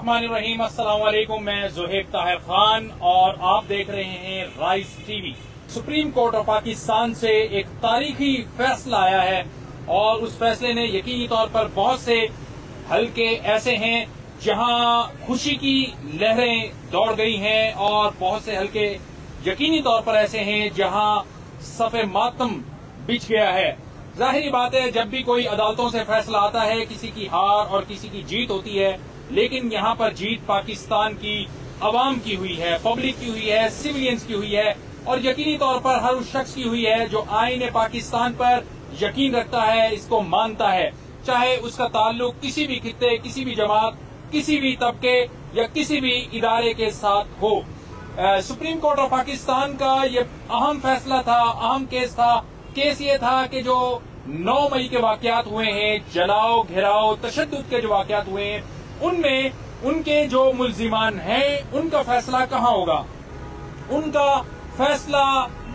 बिस्मिल्लाहिर्रहमानिर्रहीम। अस्सलाम वालेकुम। मैं ज़ोहेब ताहिर खान और आप देख रहे हैं rice TV. Supreme court of Pakistan से एक तारीखी फैसला आया है और उस फैसले ने यकीनी तौर पर बहुत से हल्के ऐसे हैं जहां खुशी की लहरें दौड़ गई हैं और बहुत से हल्के यकीनी तौर पर ऐसे हैं जहां सफ़े मातम बिछ गया है। जाहिर बात है, जब भी कोई अदालतों से फैसला आता है किसी की हार और किसी की जीत होती है, लेकिन यहाँ पर जीत पाकिस्तान की अवाम की हुई है, पब्लिक की हुई है, सिविलियंस की हुई है और यकीनी तौर पर हर उस शख्स की हुई है जो आईन पाकिस्तान पर यकीन रखता है, इसको मानता है, चाहे उसका ताल्लुक किसी भी खित्ते, किसी भी जमात, किसी भी तबके या किसी भी इदारे के साथ हो। सुप्रीम कोर्ट ऑफ पाकिस्तान का ये अहम फैसला था, अहम केस था। केस ये था कि जो 9 मई के वाकयात हुए हैं, जलाओ घेराव तशद्दुद के जो वाकयात हुए हैं, उनमें उनके जो मुल्जिमान हैं उनका फैसला कहाँ होगा। उनका फैसला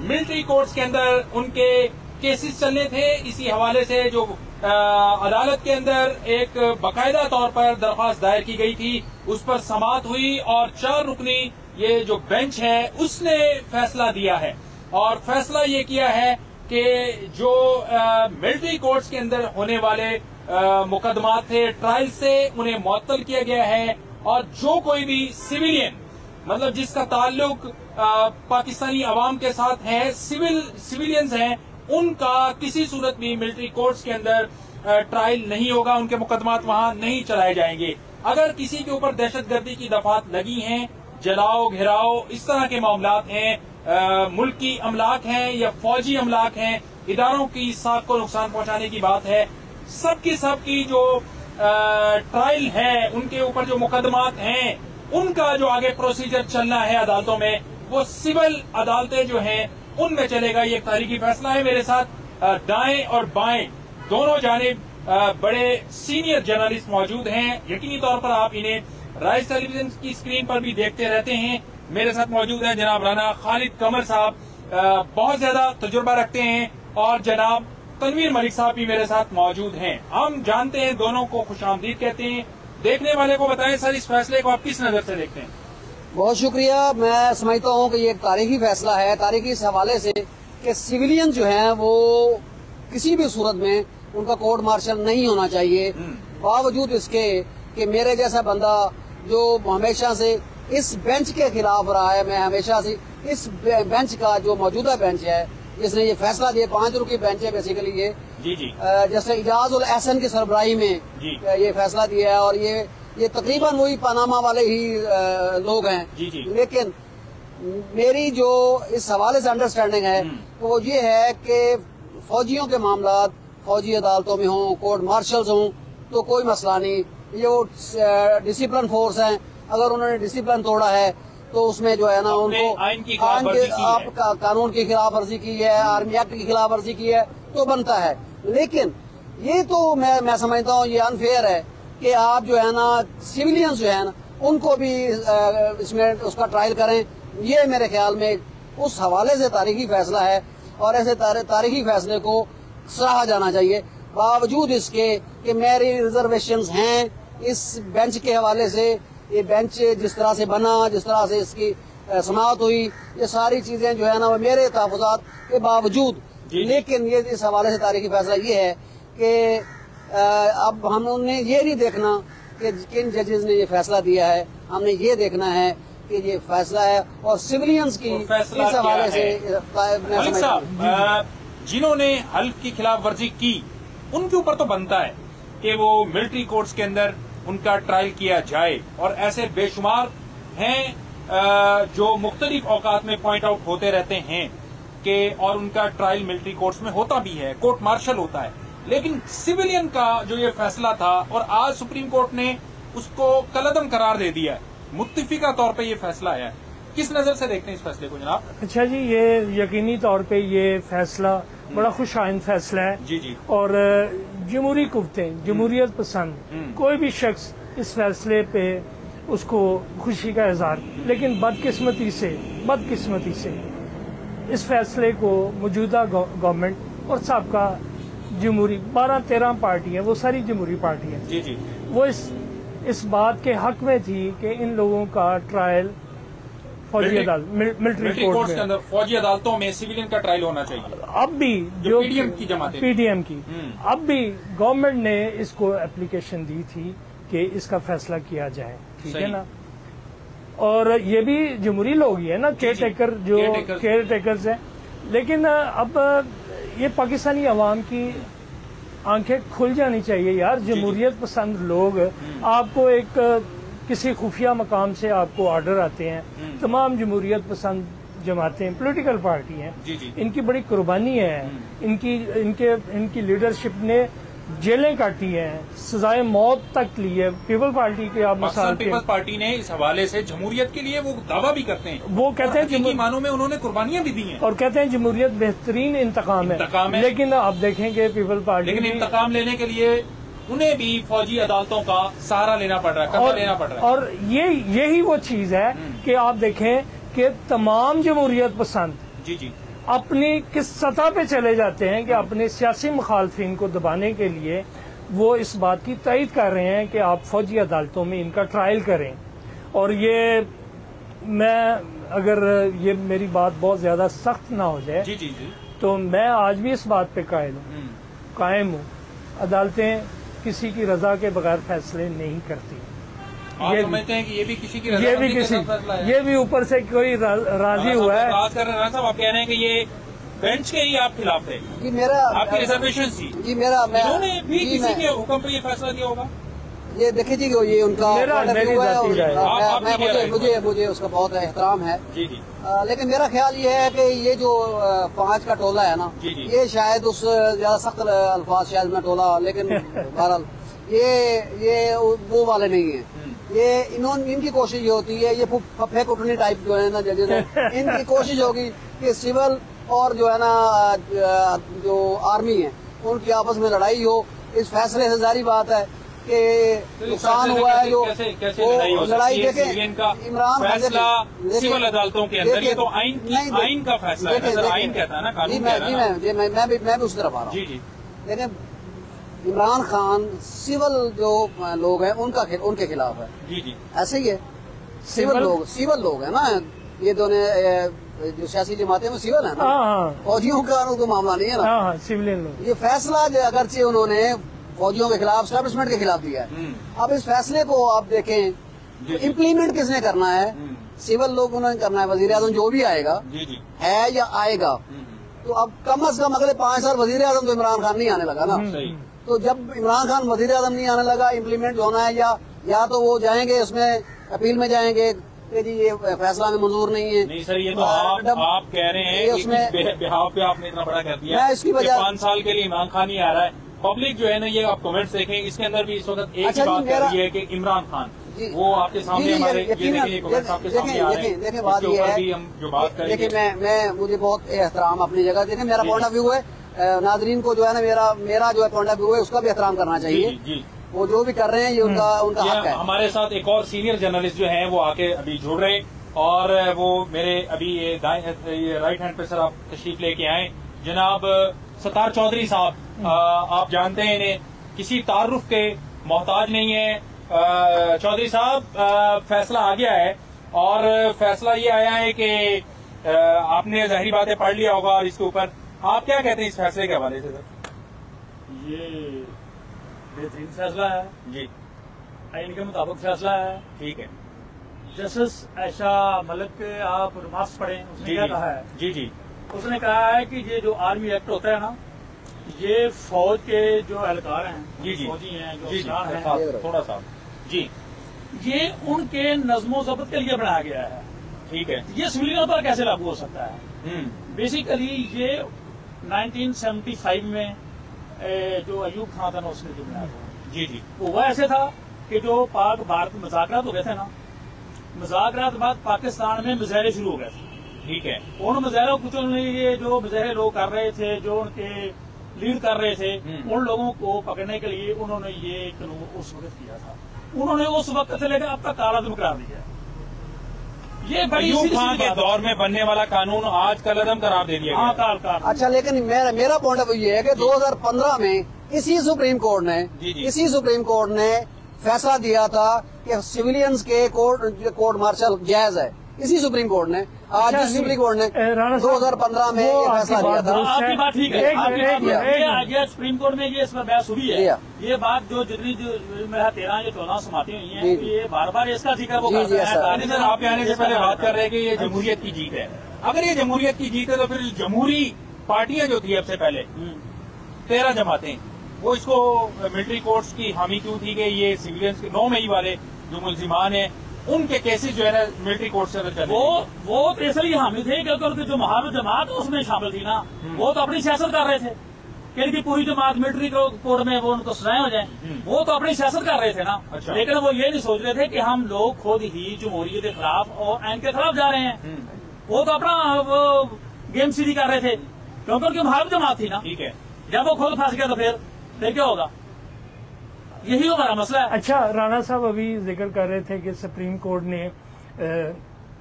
मिलिट्री कोर्ट्स के अंदर उनके केसेस चलने थे। इसी हवाले से जो अदालत के अंदर एक बाकायदा तौर पर दरख्वास्त दायर की गई थी, उस पर समाअत हुई और 4 रुकनी ये जो बेंच है उसने फैसला दिया है और फैसला ये किया है कि जो मिलिट्री कोर्ट्स के अंदर होने वाले मुकदमात थे, ट्रायल से उन्हें मुअत्तल किया गया है और जो कोई भी सिविलियन, मतलब जिसका ताल्लुक पाकिस्तानी अवाम के साथ है, सिविलियंस हैं, उनका किसी सूरत भी मिलिट्री कोर्ट्स के अंदर ट्रायल नहीं होगा, उनके मुकदमात वहां नहीं चलाए जाएंगे। अगर किसी के ऊपर दहशतगर्दी की दफात लगी हैं, जलाओ घेराव इस तरह के मामलात हैं, मुल्की अमलाक हैं या फौजी अमलाक हैं, इदारों की साख को नुकसान पहुंचाने की बात है, सबकी जो ट्रायल है, उनके ऊपर जो मुकदमात हैं, उनका जो आगे प्रोसीजर चलना है अदालतों में, वो सिविल अदालतें जो हैं उनमें चलेगा। ये एक तारीखी फैसला है। मेरे साथ दाएं और बाएं दोनों जानिब बड़े सीनियर जर्नलिस्ट मौजूद हैं। यकीनी तौर पर आप इन्हें राइस टेलीविजन की स्क्रीन पर भी देखते रहते हैं। मेरे साथ मौजूद है जनाब राना खालिद कमर साहब, बहुत ज्यादा तजुर्बा रखते हैं, और जनाब तनवीर मलिक साहब भी मेरे साथ मौजूद हैं। हम जानते हैं, दोनों को खुशामदीद कहते हैं। देखने वाले को बताएं सर, इस फैसले को आप किस नजर से देखते हैं? बहुत शुक्रिया। मैं समझता हूँ कि ये एक तारीखी फैसला है। तारीखी इस हवाले से कि सिविलियन जो हैं वो किसी भी सूरत में उनका कोर्ट मार्शल नहीं होना चाहिए, बावजूद इसके कि मेरे जैसा बंदा जो हमेशा से इस बेंच के खिलाफ रहा है, मैं हमेशा से इस बेंच का जो मौजूदा बेंच है जिसने ये फैसला दिया, 5 रुपये बेंच है बेसिकली ये, जी जी, जैसे इजाज उल एहसन की सरबराही में ये फैसला दिया है और ये तकरीबन वही पनामा वाले ही लोग हैं। जी जी। लेकिन मेरी जो इस हवाले से अंडरस्टैंडिंग है तो वो ये है कि फौजियों के मामलात फौजी अदालतों में हों, कोर्ट मार्शल्स हों, तो कोई मसला नहीं। ये वो डिसिप्लिन फोर्स हैं, अगर उन्होंने डिसिप्लिन तोड़ा है तो उसमें जो है ना उनको कानून की खिलाफ वर्जी की है, आर्मी एक्ट की खिलाफ वर्जी की है तो बनता है। लेकिन ये तो मैं समझता हूँ ये अनफेयर है कि आप जो है ना सिविलियंस जो है ना उनको भी इसमें उसका ट्रायल करें। ये मेरे ख्याल में उस हवाले से तारीखी फैसला है और ऐसे तारीखी फैसले को सराहा जाना चाहिए, बावजूद इसके कि मेरी रिजर्वेशंस हैं इस बेंच के हवाले से। ये बेंच जिस तरह से बना, जिस तरह से इसकी समाअत हुई, ये सारी चीजें जो है ना वो मेरे तहफ़्फ़ुज़ात के बावजूद, लेकिन ये इस हवाले से तारीखी फैसला ये है कि अब हमने ये नहीं देखना कि किन जजेस ने ये फैसला दिया है, हमने ये देखना है कि ये फैसला है और सिविलियंस की इस हवाले से जिन्होंने हल्फ की खिलाफ वर्जी की उनके ऊपर तो बनता है कि वो मिलिट्री कोर्ट्स के अंदर उनका ट्रायल किया जाए, और ऐसे बेशुमार हैं जो मुख्तलिफ औकात में पॉइंट आउट होते रहते हैं कि और उनका ट्रायल मिलिट्री कोर्ट्स में होता भी है, कोर्ट मार्शल होता है। लेकिन सिविलियन का जो ये फैसला था और आज सुप्रीम कोर्ट ने उसको कलअदम करार दे दिया है, मुत्तफिका तौर पे ये फैसला आया है। किस नजर से देखते हैं इस फैसले को जनाब? अच्छा जी, ये यकीनी तौर पे ये फैसला बड़ा खुशाइन फैसला है। जी जी। और जमहूरी कुव्वतें, जमहूरियत पसंद कोई भी शख्स इस फैसले पे उसको खुशी का इजहार, लेकिन बदकिस्मती से इस फैसले को मौजूदा गवर्नमेंट और सबका जमहूरी 12-13 पार्टियां, वो सारी जमहूरी पार्टियां, जी जी, वो इस इस बात के हक में थी कि इन लोगों का ट्रायल फौजी अदालत मिलिट्री कोर्ट के अंदर फौजी अदालतों में सिविलियन का ट्रायल होना चाहिए। अब भी जो पीडीएम की जमातें पीडीएम की अब भी गवर्नमेंट ने इसको एप्लीकेशन दी थी कि इसका फैसला किया जाए, ठीक है ना। और ये भी जमहूरी लोग ही है ना, केयर टेकर्स हैं। लेकिन अब ये पाकिस्तानी अवाम की आंखें खुल जानी चाहिए यार। जमहूरियत पसंद लोग, आपको एक किसी खुफिया मकाम से आपको ऑर्डर आते हैं, तमाम जमहूरियत पसंद जमातें पॉलिटिकल पार्टी हैं, इनकी बड़ी कुर्बानी है, इनकी लीडरशिप ने जेलें काटी हैं, सजाए मौत तक ली है। पीपल पार्टी के आप मिसाल पीपल्स पार्टी ने इस हवाले से जमहूरियत के लिए वो दावा भी करते हैं, वो कहते हैं कि मानों में उन्होंने कुर्बानियां भी दी हैं और कहते हैं जमहूरियत बेहतरीन इंतकाम है। लेकिन आप देखेंगे पीपल पार्टी, लेकिन इंतकाम लेने के लिए उन्हें भी फौजी अदालतों का सहारा लेना पड़ रहा है, लेना पड़ रहा है। और यही वो चीज है कि आप देखें कि तमाम जमहूरियत पसंद अपनी किस सतह पे चले जाते हैं कि अपने सियासी मुखालफिन को दबाने के लिए वो इस बात की तायद कर रहे हैं कि आप फौजी अदालतों में इनका ट्रायल करें। और ये मैं अगर ये मेरी बात बहुत ज्यादा सख्त ना हो जाए तो मैं आज भी इस बात पे कायम हूँ, अदालतें किसी की रजा के बगैर फैसले नहीं करती। ये समझते हैं कि ये भी किसी की रजा ये भी ऊपर से कोई राजी हुआ है। बात कर रहे हैं साहब, आप कह रहे हैं कि ये बेंच के ही आप खिलाफ थे जी, मेरा आपकी रिजर्वेशन थी जी, मेरा इन्होंने भी किसी के हुक्म पे ये फैसला दिया होगा। ये देखिए जी, ये उनका मुझे उसका बहुत एहतराम है जी। लेकिन मेरा ख्याल ये है कि ये जो 5 का टोला है ना, ये शायद उस ज्यादा सख्त अल्फाज शायद मैं टोला, लेकिन बहरहाल ये वो वाले नहीं है। ये इनकी कोशिश ये होती है, ये फफे कुटनी टाइप जो है ना जगह, इनकी कोशिश होगी कि सिविल और जो है ना जो आर्मी है उनकी आपस में लड़ाई हो। इस फैसले से जारी बात है कि नुकसान हुआ है जो लड़ाई। देखे इमरान फैसला सिविल अदालतों के अंदर, ये तो आइन का फैसला है, आइन कहता है ना, कानून मैं भी उस तरफ आ रहा हूँ। देखें, इमरान खान सिविल जो लोग हैं उनके खिलाफ है। ऐसे ही है, सिविल लोग है ना, ये दोनों जो सियासी जमातें में सिविल है ना, फौजियों का तो मामला नहीं है ना, सिविलियन लोग। ये फैसला अगरचे उन्होंने फौजियों के खिलाफ, एस्टैब्लिशमेंट के खिलाफ दिया है। अब इस फैसले को आप देखें, इम्प्लीमेंट किसने करना है? सिविल लोग उन्होंने करना है। वजीर आजम जो भी आएगा है या आएगा, तो अब कम से कम अगले 5 साल वजीर आजम तो इमरान खान नहीं आने लगा ना। तो जब इमरान खान वजीर आजम नहीं आने लगा, इम्प्लीमेंट होना है या तो वो जाएंगे उसमें अपील में जाएंगे कि जी ये फैसला में मंजूर नहीं है। नहीं सर, ये तो आप कह रहे हैं उसमें बिहाव पे आपने इतना बड़ा कर दिया। इसकी वजह 5 साल के लिए इमरान खान ही आ रहा है। पब्लिक जो है ना, ये आप कमेंट्स देखें, इसके अंदर भी इस वक्त एक ही बात कर रही है कि इमरान खान, वो आपके सामने हमारे कमेंट्स आपके सामने आ रहे हैं। देखिए बात ये है, हम जो बात करेंगे, देखिए मैं मुझे बहुत एहतराम अपनी जगह। देखिए मेरा पॉइंट ऑफ व्यू है, नाजरीन को जो है ना मेरा जो है पॉइंट ऑफ व्यू है उसका भी एहतराम करना चाहिए। वो जो भी कर रहे हैं ये उनका हक है। हमारे साथ एक और सीनियर जर्नलिस्ट जो है वो आके अभी जुड़ रहे हैं और वो मेरे अभी ये राइट हैंड पे सर आप तशरीफ लेके आए, जनाब सत्तार चौधरी साहब। आप जानते हैं इन्हें, किसी तारुफ के मोहताज नहीं है। चौधरी साहब, फैसला आ गया है और फैसला ये आया है कि आपने जाहिर बातें पढ़ लिया होगा, और इसके ऊपर आप क्या कहते हैं इस फैसले के हवाले से सर? ये बेहतरीन फैसला है जी, आइन के मुताबिक फैसला है। ठीक है। जस्टिस आयशा मलिक के आप रिमार्क्स पढ़ें, उसने क्या कहा है? जी, उसने कहा है कि ये जो आर्मी एक्ट होता है ना, ये फौज के जो एहलकार हैं, फौजी हैं, जो अफसरान हैं, थोड़ा सा जी, ये उनके नज्मो ज़ब्त के लिए बनाया गया है। ठीक है। ये सिविलियनों पर कैसे लागू हो सकता है? बेसिकली ये 1975 में जो अयूब खान था ना, उसने जो बनाया था। जी, वो ऐसे था कि जो पाक भारत मुज़ाकरात हो गए थे ना, मुज़ाकरात बाद पाकिस्तान में मुजाहरे शुरू हो गए थे। ठीक है। उन मुजाहरों को ये जो मुजाहरे लोग कर रहे थे, जो उनके लीड कर रहे थे, उन लोगों को पकड़ने के लिए उन्होंने ये कानून उस वक्त किया था। उन्होंने उस वक्त से लेकर अब तक कालाअदम करार दिया। ये अयूब खान के दौर में बनने वाला कानून आज कालाअदम करार दे दिया। हाँ, काल। अच्छा, लेकिन मेरा पॉइंट ऑफ व्यू ये है कि 2015 में इसी सुप्रीम कोर्ट ने फैसला दिया था कि सिविलियंस के कोर्ट मार्शल जायज है, इसी सुप्रीम कोर्ट ने आज सुप्रीम कोर्ट ने 2015 में ये फैसला दिया था। आपकी बात ठीक है, आज सुप्रीम कोर्ट में ये इसमें बहस हुई है, ये बात जो जितनी मेरा 13 या 14 समातें हुई हैं, ये बार बार इसका जिक्र वो करते हैं। सर आप आने से पहले बात कर रहे हैं कि ये जमहूरियत की जीत है। अगर ये जमहूरियत की जीत है तो फिर जमहूरी पार्टियां जो थी अब से पहले 13 जमातें, वो इसको मिलिट्री कोर्ट्स की हामी क्यों थी कि ये सिविलियंस के 9 मई वाले जो मुल्जिमान है उनके केसेस जो है ना मिलिट्री कोर्ट से अंदर चले, वो तो इसलिए हामी थे क्योंकि जो महावीर जमात उसमें शामिल थी ना, वो तो अपनी सियासत कर रहे थे कि इनकी पूरी जमात मिलिट्री कोर्ट में वो उनको सजाएं हो जाए, वो तो अपनी सियासत कर रहे थे ना। अच्छा। लेकिन वो ये नहीं सोच रहे थे कि हम लोग खुद ही जमहूरियत के खिलाफ और आइन के खिलाफ जा रहे हैं, वो तो अपना वो गेम सीधी कर रहे थे क्योंकि उनकी महावीर जमात थी ना। ठीक है, जब वो खुद फंस गया तो फिर क्या होगा, यही हमारा मसला है। अच्छा, राणा साहब अभी जिक्र कर रहे थे कि सुप्रीम कोर्ट ने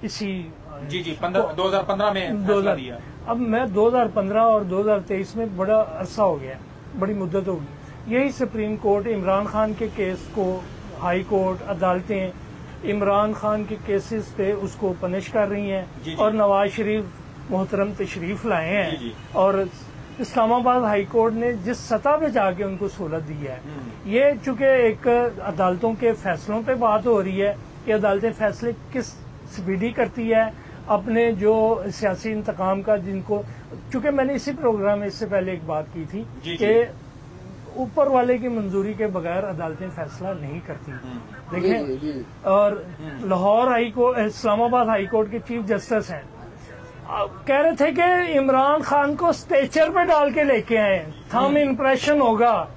इसी जी 2015 में फैसला दिया। अब मैं 2015 और 2023 में बड़ा अरसा हो गया, बड़ी मुद्दत होगी। यही सुप्रीम कोर्ट इमरान खान के केस को, हाई कोर्ट अदालतें इमरान खान के केसेस पे उसको पनिश कर रही हैं और नवाज शरीफ मोहतरम तशरीफ लाए हैं और इस्लामाबाद हाई कोर्ट ने जिस सतह पे जाके उनको सहूलत दी है, ये चूंकि एक अदालतों के फैसलों पे बात हो रही है कि अदालतें फैसले किस स्पीडी करती है अपने जो सियासी इंतकाम का, जिनको चूंकि मैंने इसी प्रोग्राम में इससे पहले एक बात की थी कि ऊपर वाले की मंजूरी के बगैर अदालतें फैसला नहीं करती। देखें, और Lahore high court, Islamabad high court के चीफ जस्टिस हैं, कह रहे थे कि इमरान खान को स्टेचर पे डाल के लेके आए, थंब इम्प्रेशन होगा,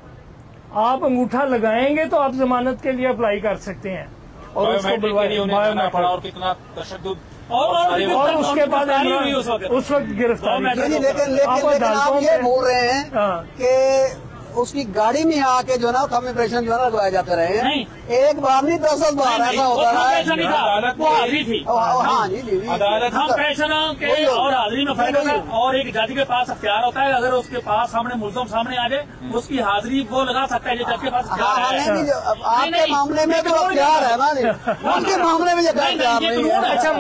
आप अंगूठा लगाएंगे तो आप जमानत के लिए अप्लाई कर सकते हैं और उसको बुलवाया और कितना तशद्दुद और उसके बाद उस वक्त गिरफ्तारी। लेकिन आप ये बोल रहे हैं कि उसकी गाड़ी में आके जो ना थंब इम्प्रेशन जो है ना लगवाए जाते रहे हैं, एक बार नहीं 10 बार ऐसा होता है। वो हाजिरी थी, हाँ जी अदालत के और हाजिरी में फर्क होता है और एक जज के पास अख्तियार होता है, अगर उसके पास सामने मुल्ज़िम सामने आ जाए उसकी हाजिरी वो लगा सकता है, जज के पास अख्तियार है। आपके मामले में तो अख्तियार है ना, उनके मामले में ये अख्तियार नहीं है। अच्छा,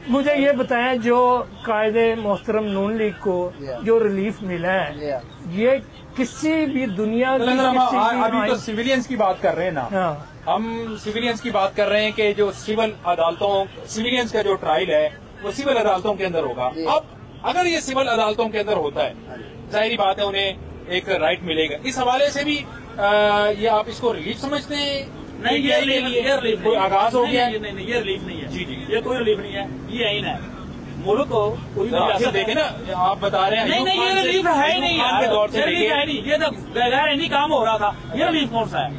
मुझे ये बताएं जो कायदे मोहतरम नून लीग को जो रिलीफ मिला है, ये किसी भी दुनिया अभी तो सिविलियंस की बात कर रहे हैं ना, हम सिविलियंस की बात कर रहे हैं कि जो सिविल अदालतों, सिविलियंस का जो ट्रायल है वो सिविल अदालतों के अंदर होगा। अब अगर ये सिविल अदालतों के अंदर होता है, जाहिर बात है उन्हें एक राइट मिलेगा। इस हवाले से भी ये आप इसको रिलीफ समझते हैं? नहीं, ये रिलीफ कोई आगाज हो गया? नहीं, ये रिलीफ नहीं है। जी, ये कोई रिलीफ नहीं है, ये आइन है। मुल्क को पूरी तो देखे ना, आप बता रहे हैं नहीं, ये रिलीफ है ही नहीं के दौर से ये तो गैर नहीं काम हो रहा था, ये रिलीफ कौन सा है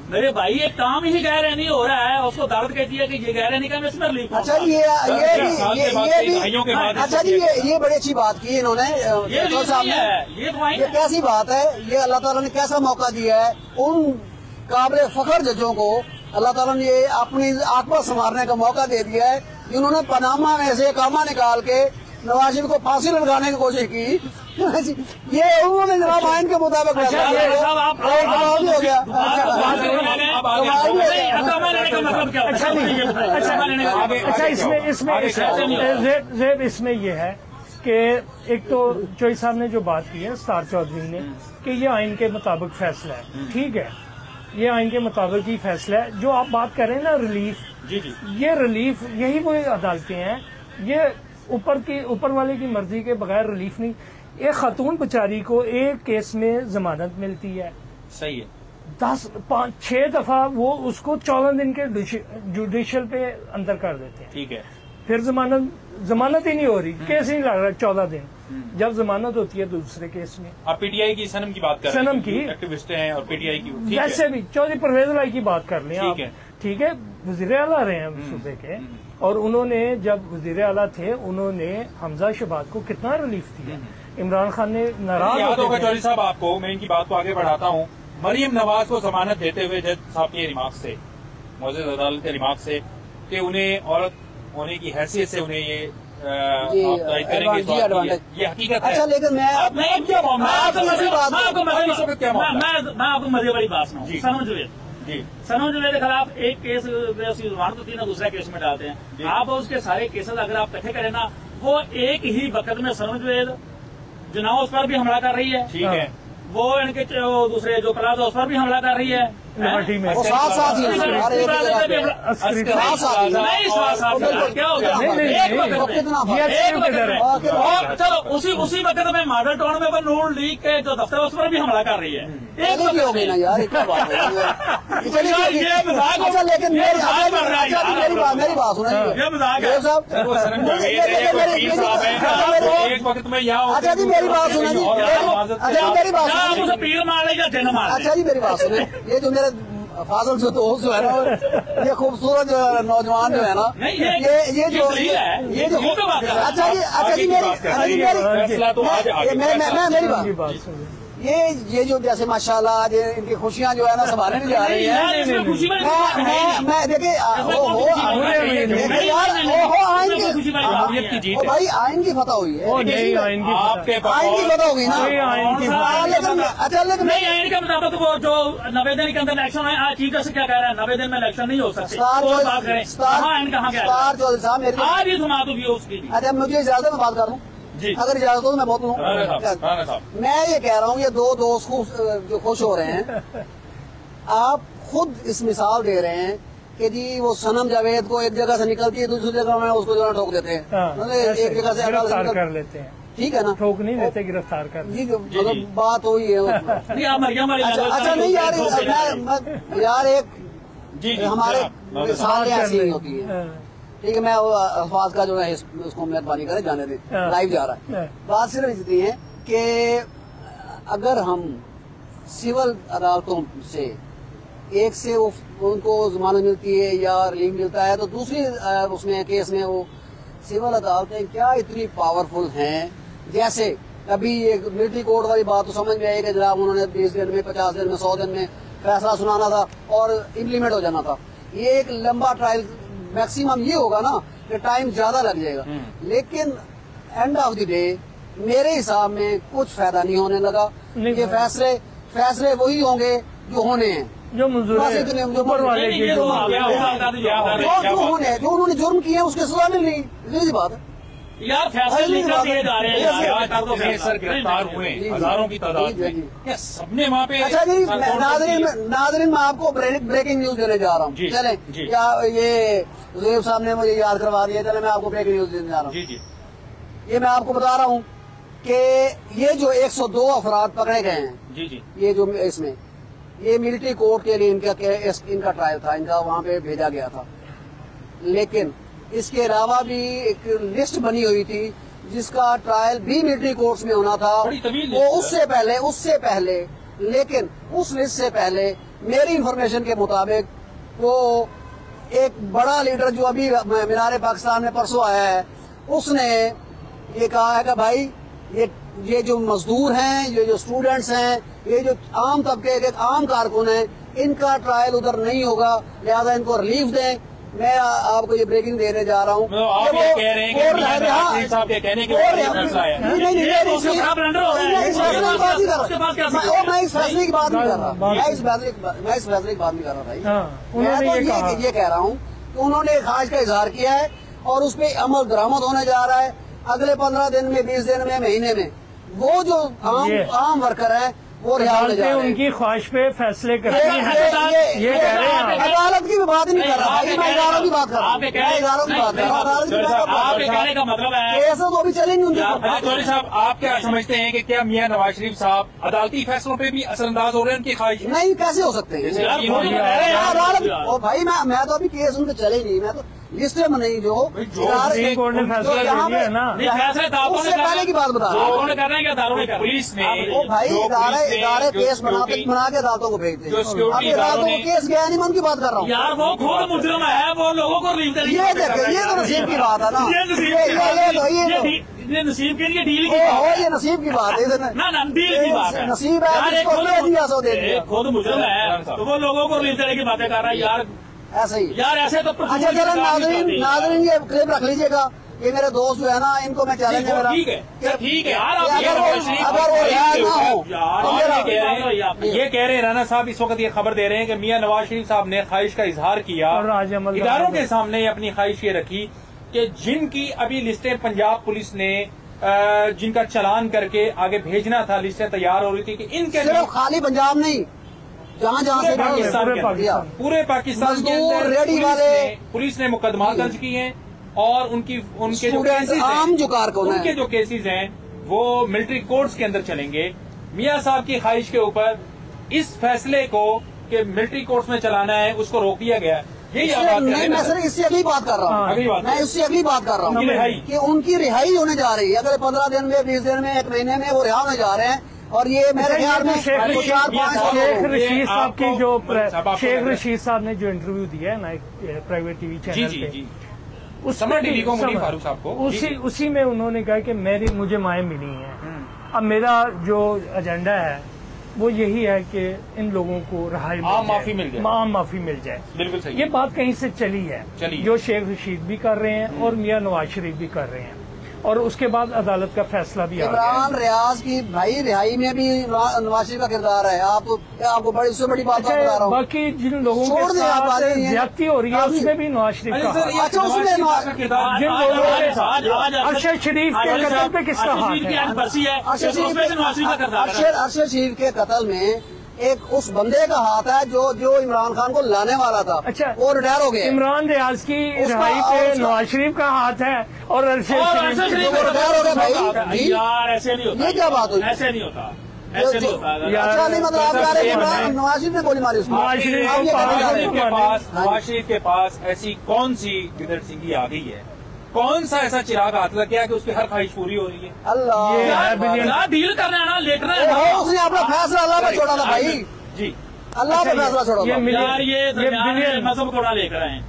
मेरे भाई? ये काम ही गैर नहीं हो रहा है, उसको दर्द कहती है कि ये गैर नहीं काम, इसमें रिलीफ। अच्छा जी, अच्छा जी, ये बड़ी अच्छी बात की इन्होंने, ये कैसी बात है, ये अल्लाह ताला ने कैसा मौका दिया है उन काबिल फखर जजों को, अल्लाह ताला ने ये अपनी आत्मा संवारने का मौका दे दिया है, जिन्होंने पनामा में से कामा निकाल के नवाज शरीफ को फांसी लगाने की कोशिश की। ये उन्होंने जनाब आइन के मुताबिक अच्छा, इसमें ये है कि एक तो चौधरी साहब ने जो बात की है, स्टार चौधरी ने, कि ये आइन के मुताबिक फैसला है। ठीक है, ये आइन के मुताबिक ही फैसला है। जो आप बात कर रहे हैं ना रिलीफ, ये रिलीफ यही वो अदालतें हैं, ये ऊपर वाले की मर्जी के बगैर रिलीफ नहीं। एक खातून बेचारी को एक केस में जमानत मिलती है, सही है, 6 दफा वो उसको 14 दिन के जुडिशियल पे अंदर कर देते हैं। ठीक है, फिर जमानत ही नहीं हो रही, केस नहीं लग रहा 14 दिन। जब जमानत होती है दूसरे केस में, आप पीटीआई की सनम की बात कर रहे हैं, सनम की एक्टिविस्ट हैं और पीटीआई की, वैसे भी चौधरी परवेज लाई की बात कर लें आप, ठीक है, वजीर आला रहे हैं सूबे के, और उन्होंने जब वजीर आला थे उन्होंने हमजा शहबाज को कितना रिलीफ दिया। इमरान खान ने नाराज याद होगा चौधरी साहब आपको, मैं इनकी बात को आगे बढ़ाता हूँ, मरियम नवाज को जमानत देते हुए जज साहब के रिमार्क्स से, मौजूद अदालत के रिमार्क्स से, कि उन्हें औरत होने की हैसियत से उन्हें ये एडवांटेज। ये हकीकत है। अच्छा लेकिन मैं मैं आपको मजे वाली बात सुनाऊं। सनम जुवेद जी, सनम जुवेद के खिलाफ एक केस उसकी जमानत होती है ना, दूसरा केस में डालते हैं आप। उसके सारे केसेस अगर आप इकट्ठे करें ना, वो एक ही वक्त में सनम जुवेद जुनाव उस पर भी हमला कर रही है, ठीक है, वो इनके दूसरे जो प्लाजा उस पर भी हमला कर रही है, लिबर्टी में वो साथ साथ ही नहीं, क्या हो गया? चलो उसी वक्त में मॉडल टाउन में नून लीग के जो दफ्तर उस पर भी हमला कर रही है। एक हो गई ना यार, क्या बात है? अच्छा लेकिन मेरी बात सुनिए, एक वक्त में यहाँ। अच्छा जी मेरी बात सुनिए, अच्छा मेरी बात सुनिए, पीर मार लेगा जन मार। अच्छा जी मेरी बात सुनिए, ये जो मेरे फाजल जो दोस्त जो है ना, ये खूबसूरत नौजवान जो है ना, ये जो अच्छा जी मेरी बात, ये जो जैसे माशाल्लाह आज इनकी खुशियां जो है ना संभालने नहीं जा रही है। मैं देखिए भाई आइन की फतह हुई है, आइन की फतह होगी ना। अच्छा लेकिन नहीं, आइन के मुताबिक वो जो 90 दिन के अंदर इलेक्शन है, आज चीफ जस्टिस क्या कह रहा है, 90 दिन में इलेक्शन नहीं हो सकते। बात करें कहाँ चौधरी साहब आज ही सुना दूंगी उसकी। अच्छा मुझे इजाजत में बात कर दूं, अगर इजाजत हो तो मैं बहुत हूँ। मैं ये कह रहा हूँ, ये दो दोस्त जो खुश हो रहे हैं, आप खुद इस मिसाल दे रहे हैं कि जी वो सनम जावेद को एक जगह से निकलती है दूसरी जगह में उसको जो ठोक देते हैं, एक जगह से गिरफ्तार कर लेते हैं, ठीक है ना, ठोक नहीं देते, गिरफ्तार कर जी, मतलब बात हुई है। अच्छा नहीं यार एक हमारे सामने ऐसी होती है, ठीक है, मैं अल्फाज का जो है उसको मेहरबानी करें जाने दें, लाइव जा रहा है। बात सिर्फ इतनी है कि अगर हम सिविल अदालतों से एक से उनको जमानत मिलती है या रिलीफ मिलता है, तो दूसरी उसमें केस में वो सिविल अदालतें क्या इतनी पावरफुल हैं। जैसे अभी ये मिलिट्री कोर्ट वाली बात तो समझ में आई कि जनाब उन्होंने 20 दिन में 50 दिन में 100 दिन में फैसला सुनाना था और इम्प्लीमेंट हो जाना था। ये एक लंबा ट्रायल, मैक्सिमम ये होगा ना कि टाइम ज्यादा लग जाएगा, लेकिन एंड ऑफ द डे मेरे हिसाब में कुछ फायदा नहीं होने लगा। ये फैसले वही होंगे जो होने हैं, जो मंजूर वाले जो उन्होंने जुर्म किए उसके सजा मिल रही, सीधी बात है यार। फैसले निकल दिए जा रहे हैं, सर गिरफ्तार हुए हजारों की तादाद में, क्या सबने वहाँ पे। अच्छा जी नाज़रीन मैं आपको ब्रेकिंग न्यूज देने जा रहा हूँ, चले क्या ये ज़ुहैब साहब ने मुझे याद करवा दिया, चले मैं आपको ब्रेकिंग न्यूज देने जा रहा हूँ। ये मैं आपको बता रहा हूँ कि ये जो 102 अफराद पकड़े गए हैं, ये जो इसमें ये मिलिट्री कोर्ट के लिए इनका ट्रायल था, इनका वहाँ पे भेजा गया था, लेकिन इसके अलावा भी एक लिस्ट बनी हुई थी जिसका ट्रायल भी मिलिट्री कोर्ट्स में होना था, वो उससे पहले लेकिन उस लिस्ट से पहले मेरी इंफॉर्मेशन के मुताबिक वो एक बड़ा लीडर जो अभी मीनार पाकिस्तान में परसों आया है, उसने ये कहा है कि भाई ये जो मजदूर हैं, ये जो स्टूडेंट्स हैं, ये जो आम तबके के आम कारकुन हैं, इनका ट्रायल उधर नहीं होगा, लिहाजा इनको रिलीफ दें। मैं आपको ये ब्रेकिंग देने जा रहा हूँ। आप ये कह रहे हैं कि साहब के कहने के मैं इस फैसले की बात नहीं कर रहा, मैं इस फैसले की बात नहीं कर रहा भाई। मैं तो ये कह रहा हूँ कि उन्होंने खाज का इजहार किया है और उस पर अमल दरामद होने जा रहा है अगले 15 दिन में, 20 दिन में, महीने में। वो जो आम वर्कर है वो अदालतें उनकी ख्वाहिश पे फैसले करती हैं। ये कह रहे हैं, अदालत की बात नहीं कर रहा, मैं इदारों की बात कर रहा हूँ, इदारों की बात कर रहा हूँ। आप कहने का मतलब है ऐसा तो अभी चलेंगे उनके। चौधरी साहब आप क्या समझते हैं कि क्या मियां नवाज शरीफ साहब अदालती फैसलों पे भी असरअंदाज हो रहे हैं उनकी ख्वाहिश? नहीं, कैसे हो सकते हैं अदालत? और भाई मैं तो अभी केस उनके चले नहीं, मैं तो लिस्ट में नहीं जो कोर्ट ने फैसला दिया है ना, उससे पहले की बात बता रहा हूँ। पुलिस ने भाई इदारे केस बना के अदालतों को भेजते हैं, अभी अदालतों को केस गया नहीं, मैं उनकी बात कर रहा हूँ यार। वो खुद मुजरिम है, वो लोगों को रिलीफ देने। ये देखे, ये तो नसीब की बात है ना, ये नसीब के लिए डील की ये नसीब की बात है ना, डील की बात है। नसीब है, खुद मुजरिम है तो वो लोगों को रिलीफ देने की बातें कर रहा है यार, ऐसे ही यार ऐसे तो। अच्छा चलो नाज़रीन ये क्लिप रख लीजिएगा, ये मेरे दोस्त जो है ना, इनको मैं चैलेंज ठीक है ठीक है यार, आप अगर वो रिहाई ना हो तो ये कह रहे हैं राना साहब इस वक्त ये खबर दे रहे हैं कि मियां नवाज शरीफ साहब ने ख्वाहिश का इजहार किया और इदारों के सामने अपनी ख्वाहिश ये रखी कि जिनकी अभी लिस्टें पंजाब पुलिस ने जिनका चालान करके आगे भेजना था, लिस्टें तैयार हो रही थी कि इनके सिर्फ खाली पंजाब नहीं, जहाँ जहाँ से पूरे पाकिस्तान के अंदर पुलिस ने मुकदमा दर्ज किए हैं और उनके जो केसेस आम जो कारकुन उनके जो केसेस हैं वो मिलिट्री कोर्ट्स के अंदर चलेंगे। मियां साहब की ख्वाहिश के ऊपर इस फैसले को कि मिलिट्री कोर्ट्स में चलाना है उसको रोक दिया गया। यही नहीं, मैं सर इससे अगली बात कर रहा हूँ, मैं इससे अगली बात कर रहा हूँ कि उनकी रिहाई होने जा रही है। अगर 15 दिन में, 20 दिन में, 1 महीने में वो रिहा होने जा रहे हैं। और ये मेरे ख्याल में शेख रशीद साहब की जो शेख रशीद साहब ने जो इंटरव्यू दिया है ना एक प्राइवेट टीवी चैनल पे, उसी में उन्होंने कहा कि मुझे माएँ मिली हैं। अब मेरा जो एजेंडा है वो यही है कि इन लोगों को रिहाई माफी मिल जाए, माफी मिल जाए। बिल्कुल सही। ये बात कहीं से चली है जो शेख रशीद भी कर रहे हैं और मियां नवाज शरीफ भी कर रहे हैं, और उसके बाद अदालत का फैसला भी आ गया। इमरान रियाज की भाई रिहाई में भी नवाज शरीफ का किरदार है। आपको बड़ी उससे बड़ी बात बता रहा हूँ। बाकी जिन लोगों के साथ ज्यादती हो रही है उसमें भी नवाज शरीफ का, अच्छा उसमें जिन लोगों के साथ अरशद शरीफ के कत्ल पे किसका हाथ है? अरशद शरीफ के कत्ल में एक उस बंदे का हाथ है जो इमरान खान को लाने वाला था। अच्छा, वो रिटायर हो गया। इमरान रियाज की रिहाई पे नवाज शरीफ का हाथ है और अरशद शरीफ रिटायर हो गया। भाई यार ऐसे नहीं होता, ये क्या बात हुई? ऐसे नहीं होता, ऐसे नहीं होता। अच्छा नहीं, मतलब आप कह रहे हैं नवाज शरीफ ने गोली मारी उसको। नवाज शरीफ के पास ऐसी कौन सी गिदड़ सिंगी आ गई है, कौन सा ऐसा चिराग हाथ लग गया कि उसकी हर ख्वाहिश पूरी हो रही है? अल्लाह डील करना है ना, लेटना है। उसने अपना फैसला अल्लाह पे छोड़ा था भाई जी, अल्लाह पे फैसला छोड़ा था। यार ये मजहब को ना लेकर आए,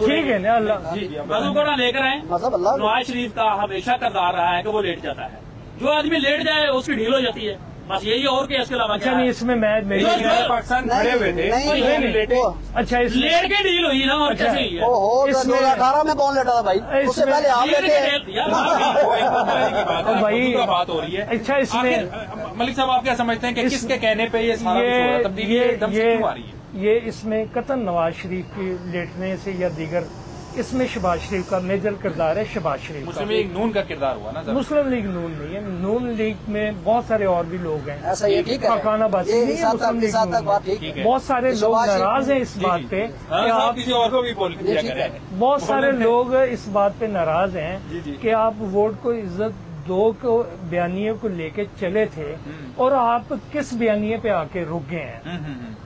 ठीक है ना, अल्लाह मजहब को ना लेकर आए। नवाज शरीफ का हमेशा करदार रहा है कि वो लेट जाता है। जो आदमी लेट जाए उसकी ढील हो जाती है, बस यही और क्या इसके अलावा। अच्छा नहीं, इसमें मेरी पाकिस्तान खड़े हुए थे, अच्छा लेट के डील हुई ना, और कैसे ही है? 2018 में कौन लेटा था भाई? उससे पहले आप लेटे भाई बात हो रही है। अच्छा इसमें मलिक साहब आप क्या समझते हैं कि किसके कहने पे ये सारा तब्दीली एकदम से क्यों आ रही है? ये इसमें कतन नवाज शरीफ के लेटने से या दीगर, इसमें शहबाज शरीफ का मेजर किरदार है। शहबाज शरीफ मुस्लिम लीग नून का किरदार हुआ ना, मुस्लिम लीग नून नहीं है, नून लीग में बहुत सारे और भी लोग हैं। ऐसा ये ठीक है, फरकाना बात नहीं है, मुस्लिम लीग नून बहुत सारे लोग नाराज हैं इस बात पे कि आप, बहुत सारे लोग इस बात पे नाराज हैं कि आप वोट को इज्जत दो को बयानिए को लेके चले थे और आप किस बयानिए पे आके रुक गए हैं।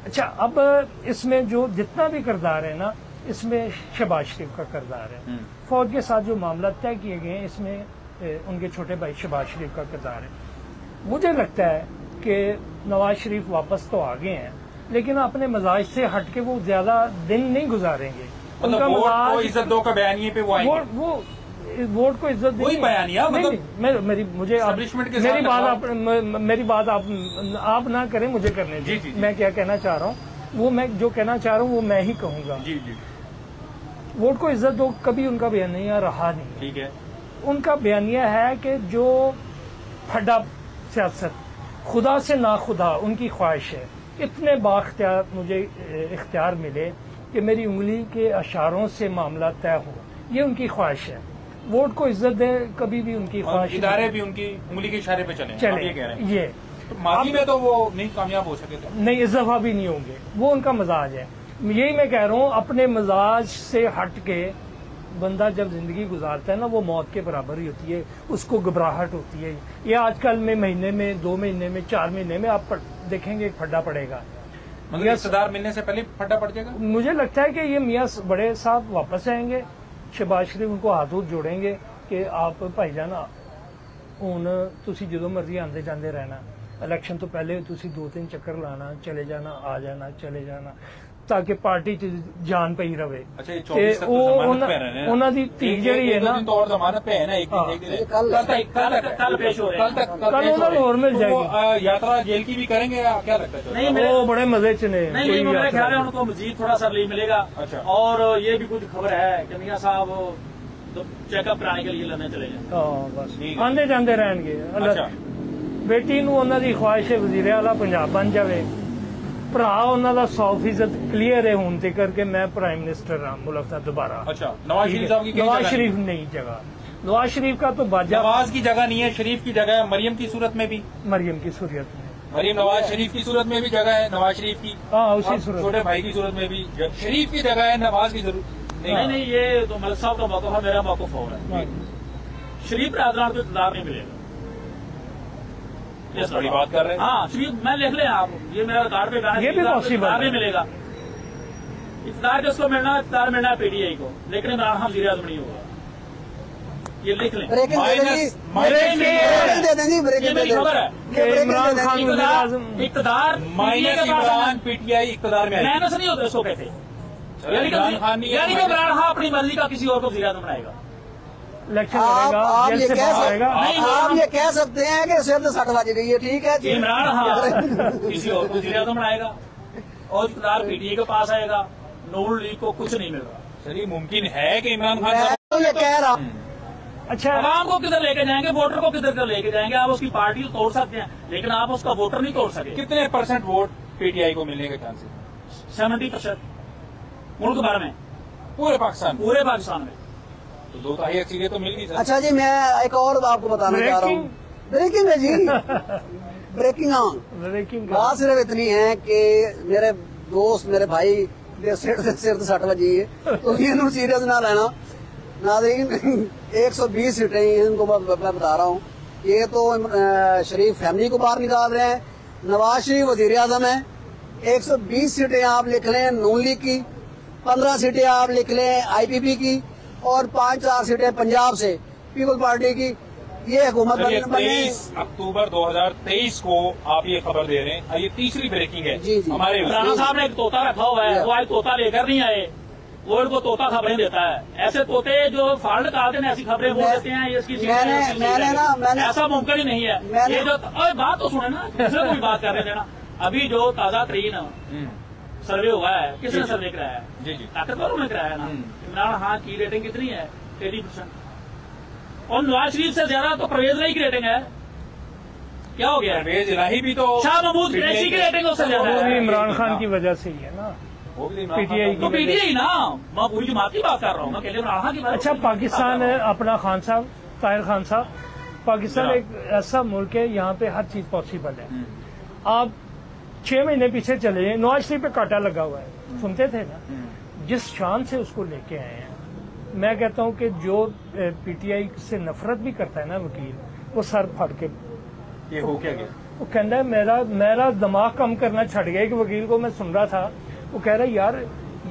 अच्छा, अब इसमें जो जितना भी किरदार है ना, इसमें शहबाज शरीफ का किरदार है। फौज के साथ जो मामला तय किए गए हैं इसमें उनके छोटे भाई शहबाज शरीफ का किरदार है। मुझे लगता है कि नवाज शरीफ वापस तो आ गए हैं, लेकिन अपने मजाज से हट के वो ज्यादा दिन नहीं गुजारेंगे। उनका मजाज को इज्जत दो का बयानिए पे वो वोट को इज्जत वही बयानिया, मेरी बात आप ना करें, मुझे करने दीजिए। मैं क्या कहना चाह रहा हूँ, वो मैं जो कहना चाह रहा हूँ वो मैं ही कहूँगा। वोट को इज्जत दो कभी उनका बयानिया रहा नहीं। ठीक है, उनका बयानिया है कि जो फड्डा सियासत, खुदा से ना खुदा उनकी ख्वाहिश है। इतने बाख्तियार मुझे इख्तियार मिले कि मेरी उंगली के इशारों से मामला तय हो, ये उनकी ख्वाहिश है। वोट को इज्जत दे कभी भी उनकी ख्वाहिश, इदारे भी उनकी उंगली के इशारे पे चले। ये माजी में तो वो नहीं कामयाब हो सके थे, नहीं, इस दफा भी नहीं होंगे। वो उनका मजाज है। यही मैं कह रहा हूँ, अपने मजाज से हट के बंदा जब जिंदगी गुजारता है ना, वो मौत के बराबर ही होती है, उसको घबराहट होती है। ये आजकल में महीने में, 2 महीने में, 4 महीने में आप देखेंगे फड्डा पड़ेगा। मतलब रिश्तेदार मिलने से पहले फड्डा पड़ जाएगा। मुझे लगता है कि ये मियाँ बड़े साहब वापस आएंगे, शहबाज शरीफ उनको हाथ जोड़ेंगे कि आप भाईजान हुण तुसी जो मर्जी आंदे जांदे रहना, इलेक्शन तो पहले तुसी 2-3 चक्कर लाना, चले जाना, आ जाना, चले जाना, ताकि पार्टी च जान पई रवे। अच्छा, उन्होंने दी धी जिहड़ी है ना, कल और मिल जाएगी। यात्रा जेल की भी करेंगे, क्या लगता है? नहीं, वो बड़े मजे च ने। नहीं, मेरा ख्याल है उनको मजीद थोड़ा सा रिलीफ मिलेगा। और ये भी कुछ खबर है कि मियां साहब तो चेकअप कराने के लिए लंदन चले जाए। बस ठीक है। आंदे जांदे रहणगे। अच्छा। बेटी ਨੂੰ ਉਹਨਾਂ ਦੀ ख्वाहिश है वजीर आला पंजाब बन जावे। ਭਰਾ ਉਹਨਾਂ ਦਾ 100% क्लियर है ਹੁਣ तक करके मैं प्राइम मिनिस्टर हाँ मुल्क का दोबारा। अच्छा, नवाज शरीफ साहब की कई नवाज जगह शरीफ नहीं जगह, नवाज शरीफ का तो बाजा नवाज की जगह नहीं है, शरीफ की जगह है। मरियम की सूरत में भी, मरियम की सूरत में, मरियम नवाज शरीफ की सूरत में भी जगह है नवाज शरीफ की। हाँ उसी और सूरत छोटे भाई की सूरत में भी शरीफ की जगह है, नवाज की जरूरत नहीं नहीं, ये तो मलिक साहब का मौक़िफ़ है, मेरा मौक़िफ़ और है। शरीफ राजनाथ को इक़्तिदार नहीं मिलेगा। में बड़ी बात कर रहे हैं। हाँ शरीफ, मैं लिख लें आप, ये मेरा रिकॉर्ड पे गाना, ये भी पॉसिबल इक़्तिदार नहीं मिलेगा। इक़्तिदार किसको मिलना है? इक़्तिदार मिलना है पीटीआई को, लेकिन इमरान खान वज़ीर आज़म नहीं होगा। ये लिख लें। ब्रेकिंग दे दें जी, ब्रेकिंग दे दें जी, ब्रेकिंग ये दे मेरी दें। खबर है। कि इमरान खान वज़ीर आज़म इक़्तिदार माइनस इमरान पीटीआई इक़्तिदार में आएगी। माइनस नहीं होता इसको कहते। इमरान खान नहीं है, यानी कि इमरान खान अपनी मर्जी का किसी और को वज़ीर आज़म बनाएगा। इलेक्शन आप लड़ेगा, जेल ये से कह बाहर आएगा। आप ये कह सकते हैं कि सिर से 60 बज रही है, ठीक है जी। इमरान खान किसी और को वज़ीर आज़म बनाएगा और इक़्तिदार पीटीआई के पास आएगा। नून लीग को कुछ नहीं मिल रहा। चलिए, मुमकिन है कि इमरान खान मैं तो ये कह रहा हूँ, अच्छा आवाम को किधर लेके जाएंगे, वोटर को किधर लेके जाएंगे? आप उसकी पार्टी को तोड़ सकते हैं, लेकिन आप उसका वोटर नहीं तोड़ सके। कितने % वोट पीटीआई को मिलने के चांसेस 70% मुल्क भर में, पूरे पाकिस्तान में? पूरे पाकिस्तान में। तो 2/3 अक्सरियत तो मिल गई सर। अच्छा जी, मैं एक और आपको बताना चाह रहा हूँ। ब्रेकिंग है जी, ब्रेकिंग ऑन। ब्रेकिंग बात सिर्फ इतनी है कि मेरे दोस्त, मेरे भाई दे सिर से 60 बजी है, तो ये सीरियस ना लेना नाज़रीन। 120 सीटें हैं, इनको मैं बता रहा हूँ। ये तो शरीफ फैमिली को बाहर निकाल रहे हैं। नवाज शरीफ वजीर आजम है। 120 सीटें आप लिख लें नून लीग की, 15 सीटें आप लिख लें IPP की, और 5-4 सीटें पंजाब से पीपल पार्टी की। ये हुकूमत बनने 23 अक्टूबर 2023 को आप ये खबर दे रहे हैं। ये तीसरी ब्रेकिंग है जी, जी। हमारे राणा साहब ने एक तोता रखा हुआ है, वो आज तोता लेकर नहीं आए, वो इनको तोता खबरें देता है। ऐसे तोते जो फाड़ निकालते हैं, ऐसी खबरें बोल देते हैं। इसकी मैंने ऐसा मुमकिन ही नहीं है। ये जो बात तो सुने ना, दूसरे को भी बात कर रहे थे ना। अभी जो ताजा तरीन सर्वे हुआ है, किसने सर्वे कराया है? जी जी, ताकतवरों ने कराया ना। इमरान खान की रेटिंग कितनी है? 30%। और नवाज शरीफ से ज्यादा तो परवेज इलाही की रेटिंग है। क्या हो गया? परवेज इलाही भी तो शाह महमूद कुरैशी की रेटिंग उससे ज्यादा वो भी है। इमरान खान की वजह से ही है ना, वो भी PTI तो पीटीआई ना, मैं पूरी जमात की बात कर रहा हूँ, मैं इमरान खान की बात। अच्छा पाकिस्तान है अपना, खान साहब, ताहिर खान साहब, पाकिस्तान एक ऐसा मुल्क है यहाँ पे हर चीज पॉसिबल है। आप 6 महीने पीछे चले जाए, नवाज शरीफ पे कांटा लगा हुआ है, सुनते थे ना। जिस शान से उसको लेके आए हैं, मैं कहता हूँ कि जो PTI से नफरत भी करता है ना वकील, वो सर फाड़ के ये हो क्या गया? वो कहता है मेरा दिमाग कम करना छड़ गया। कि वकील को मैं सुन रहा था, वो कह रहा है यार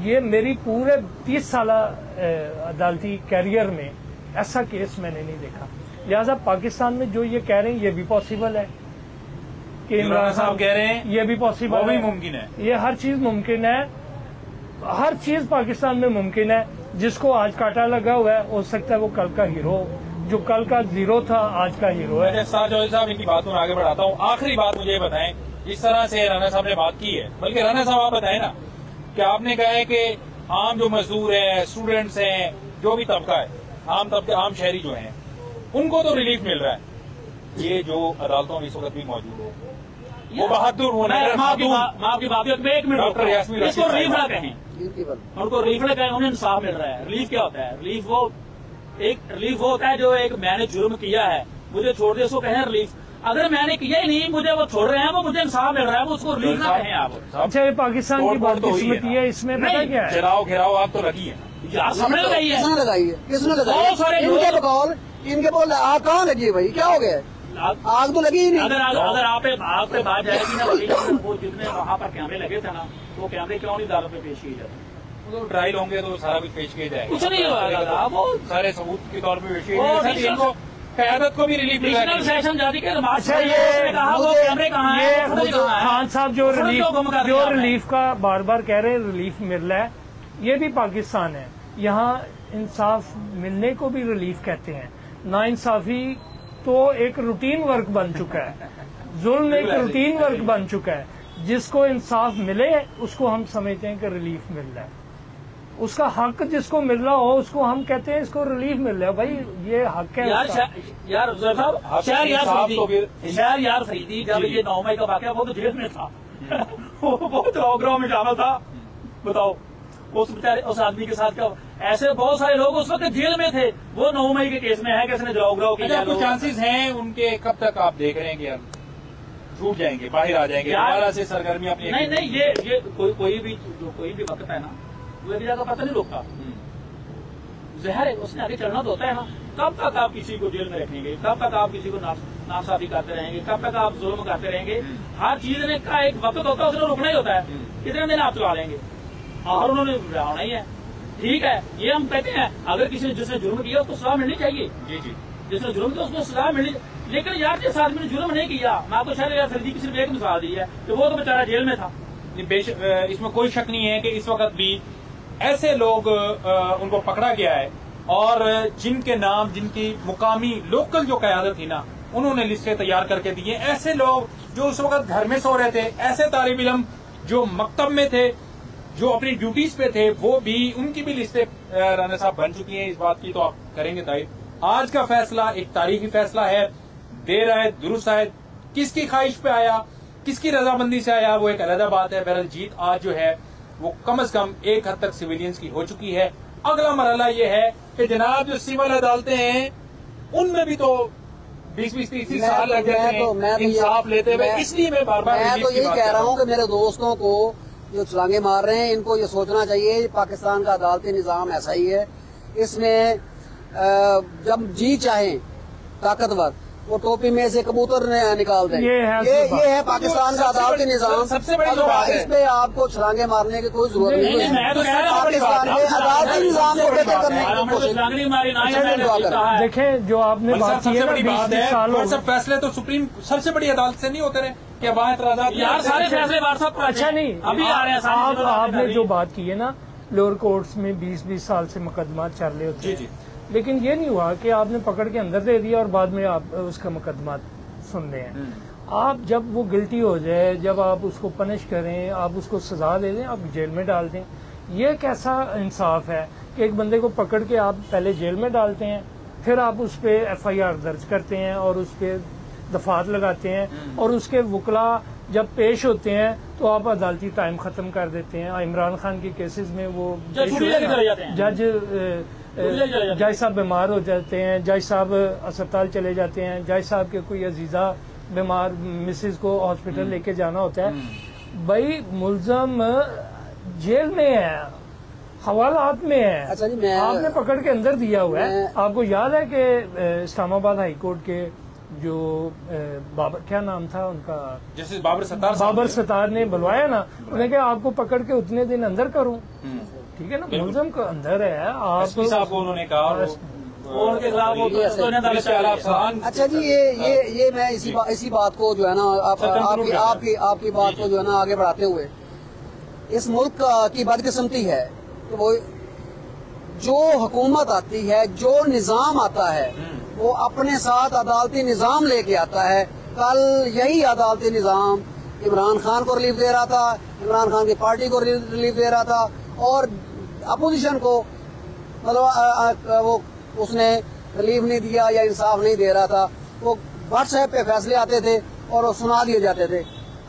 ये मेरी पूरे 30 साल अदालती कैरियर में ऐसा केस मैंने नहीं देखा। लिहाजा पाकिस्तान में जो ये कह रहे हैं ये भी पॉसिबल है कि इमरान साहब कह रहे हैं, ये भी पॉसिबल वो भी है, मुमकिन है। ये हर चीज मुमकिन है, हर चीज पाकिस्तान में मुमकिन है। जिसको आज कांटा लगा हुआ है, हो सकता है वो कल का हीरो, जो कल का जीरो था आज का हीरो है। मैं साहब इनकी बातों में आगे बढ़ाता हूँ। आखिरी बात मुझे बताएं, इस तरह से राणा साहब ने बात की है, बल्कि राणा साहब आप बताएं ना कि आपने कहा है कि आम जो मजदूर है, स्टूडेंट्स हैं, जो भी तबका है, आम शहरी जो हैं, उनको तो रिलीफ मिल रहा है। ये जो अदालतों में इस वक्त भी मौजूद है, वो बहादुर होना है। आपकी बात में 1 मिनट डॉक्टर यास्मीन इसको रिलीफ ना कहें, बिल्कुल। उनको रिलीफ ना कहें, उन्हें इंसाफ मिल रहा है। रिलीफ क्या होता है? रिलीफ वो होता है जो एक मैंने जुर्म किया है, मुझे छोड़ दे, उसको कहें रिलीफ। अगर मैंने किया ही नहीं, मुझे वो छोड़ रहे हैं, वो मुझे इंसाफ मिल रहा है, वो उसको रिलीफ ना कहें आप। अच्छा ये पाकिस्तान की बदकिस्मती है, इसमें पता क्या है, चलाओ घेराव आग तो लगी है, यार सामने लगाई है। किसने लगाई है? किसने लगाई बहुत सारे है? लोग- इनके बोल आग कहाँ लगी है भाई? क्या हो गया? आग तो लगी ही नहीं। अगर आप पे बात जाएगी ना, वो जितने वहाँ पर कैमरे लगे थे ना, वो कैमरे क्यों नहीं अदालत में पेश किए जाते? तो ट्रायल होंगे तो सारा कुछ पेश किया जाएगा। कुछ नहीं होगा, वो सारे सबूत के तौर पर पेश किए वो जाएंगे। इनको क़यादत को भी रिलीफ मिला डिविजनल सेशन जारी के रिमार्क अच्छा, में ये उसने कहा वो कैमरे कहाँ हैं, ये फुटेज कहाँ है? खान साहब जो फुटेज रिलीफ को गुम कर दिया आपने। रिलीफ का बार बार कह रहे हैं रिलीफ मिल रहा है, ये भी पाकिस्तान है। यहाँ इंसाफ मिलने को भी रिलीफ कहते हैं। नाइंसाफी तो एक रूटीन वर्क बन चुका है, जुल्म एक रूटीन वर्क बन चुका है। जिसको इंसाफ मिले उसको हम समझते हैं कि रिलीफ मिल रहा है। उसका हक जिसको मिल रहा हो उसको हम कहते हैं इसको रिलीफ मिल रहा है, भाई ये हक है यार उसका। यार साहब शहर यार फरीदी जब ये 9 मई का वाकया वो तो जेल में था वो बहुत जलाओ में शामिल था। बताओ उस बेचारे उस आदमी के साथ क्या, ऐसे बहुत सारे लोग उस वक्त जेल में थे, वो 9 मई के केस में है कि इसने जलाओ किया। कुछ चांसेस हैं उनके, कब तक आप देख रहे हैं कि यार छूट जाएंगे, बाहर आ जाएंगे, दोबारा से सरगर्मी अपनी? नहीं ये कोई भी वक्त है ना, वो एक जगह पता नहीं रोकता, जहर है उसने आगे चलना तो होता है ना। कब तक आप किसी को जेल में रखेंगे, कब तक आप किसी को नासाफी करते रहेंगे, कब तक आप जुल्म करते रहेंगे? हर चीज ने का एक वक्त होता है, उसने रुकना ही होता है। कितने दिन आप चला लेंगे? और उन्होंने रहना ही है, ठीक है। ये हम कहते हैं अगर किसी जिसने जुर्म किया उसको सजा मिलनी चाहिए, जी जिसने जुर्म किया उसको सजा मिलनी। लेकिन यार जिस आदमी ने जुर्म नहीं किया, मैं तो शायद यार फरीदी की सिर्फ एक मिसाल दी है कि वो तो बेचारा जेल में था। इसमें कोई शक नहीं है कि इस वक्त भी ऐसे लोग उनको पकड़ा गया है और जिनके नाम, जिनकी मुकामी लोकल जो क़यादत थी ना, उन्होंने लिस्टें तैयार करके दी हैं। ऐसे लोग जो उस वक्त घर में सो रहे थे, ऐसे तालिब इल्म जो मकतब में थे, जो अपनी ड्यूटीज पे थे, वो भी, उनकी भी लिस्टें राना साहब बन चुकी हैं। इस बात की तो आप करेंगे तारीफ। आज का फैसला एक तारीखी फैसला है, देर आए दुरुस्त आए, किसकी ख्वाहिश पे आया, किसकी रजामंदी से आया, वो एक अलग बात है। बहरहाल जीत आज जो है वो कम से कम एक हद तक सिविलियंस की हो चुकी है। अगला मरहला ये है कि जनाब जो सिविल अदालतें हैं उनमें भी तो 20-30 साल लग जाते हैं इंसाफ लेते हुए, इसलिए मैं बार बार तो यही कह रहा हूँ कि मेरे दोस्तों को जो छलांगे मार रहे हैं इनको ये सोचना चाहिए पाकिस्तान का अदालती निजाम ऐसा ही है। इसमें जब जी चाहे ताकतवर वो टोपी में से कबूतर निकाल दें, ये है पाकिस्तान का अदालती निजाम। सबसे बड़ी बात है, इस पे आपको छलांगे मारने की कोई जरूरत नहीं है। पाकिस्तान के अदालती निजाम को बेहतर करने की कोशिश। देखें जो आपने बात की है ना, 20 फैसले तो सुप्रीम सबसे बड़ी अदालत से नहीं होते रहे कि वहाँ एतराज़ात यार सारे फैसले अच्छा नहीं अभी आ रहे हैं। आपने जो बात की है ना, लोअर कोर्ट्स में 20-20 साल से मुकदमा चल रहे होते हैं, लेकिन ये नहीं हुआ कि आपने पकड़ के अंदर दे दिया और बाद में आप उसका मुकदमा सुन रहे हैं। आप जब वो गिल्टी हो जाए, जब आप उसको पनिश करें, आप उसको सजा दे दें, आप जेल में डाल दें, ये कैसा इंसाफ है कि एक बंदे को पकड़ के आप पहले जेल में डालते हैं, फिर आप उस पर FIR दर्ज करते हैं और उस पर दफात लगाते हैं, और उसके वकला जब पेश होते हैं तो आप अदालती टाइम खत्म कर देते हैं। इमरान खान के केसेस में वो जज साहब बीमार हो जाते हैं, जज साहब अस्पताल चले जाते हैं, जज साहब के कोई अजीजा बीमार मिसेज को हॉस्पिटल लेके जाना होता है, भाई मुल्जम जेल में है, हवालात में है। अच्छा जी, आपने पकड़ के अंदर दिया हुआ है। आपको याद है कि इस्लामाबाद हाई कोर्ट के जो बाबर, क्या नाम था उनका, जैसे बाबर सत्तार ने बुलवाया ना, उन्हें कहा आपको पकड़ के उतने दिन अंदर करूं, ठीक है ना, मुल्जम को अंदर है आप। साहब को उन्होंने कहा अच्छा जी, ये मैं इसी बात को जो है ना आपकी बात को जो है ना आगे बढ़ाते हुए, इस मुल्क की बदकिस्मती है कि वो जो हुकूमत आती है, जो निजाम आता है, वो अपने साथ अदालती निजाम लेके आता है। कल यही अदालती निजाम इमरान खान को रिलीफ दे रहा था, इमरान खान की पार्टी को रिलीफ दे रहा था, और अपोजिशन को मतलब वो उसने रिलीफ नहीं दिया या इंसाफ नहीं दे रहा था। वो व्हाट्सएप पे फैसले आते थे और वो सुना दिए जाते थे।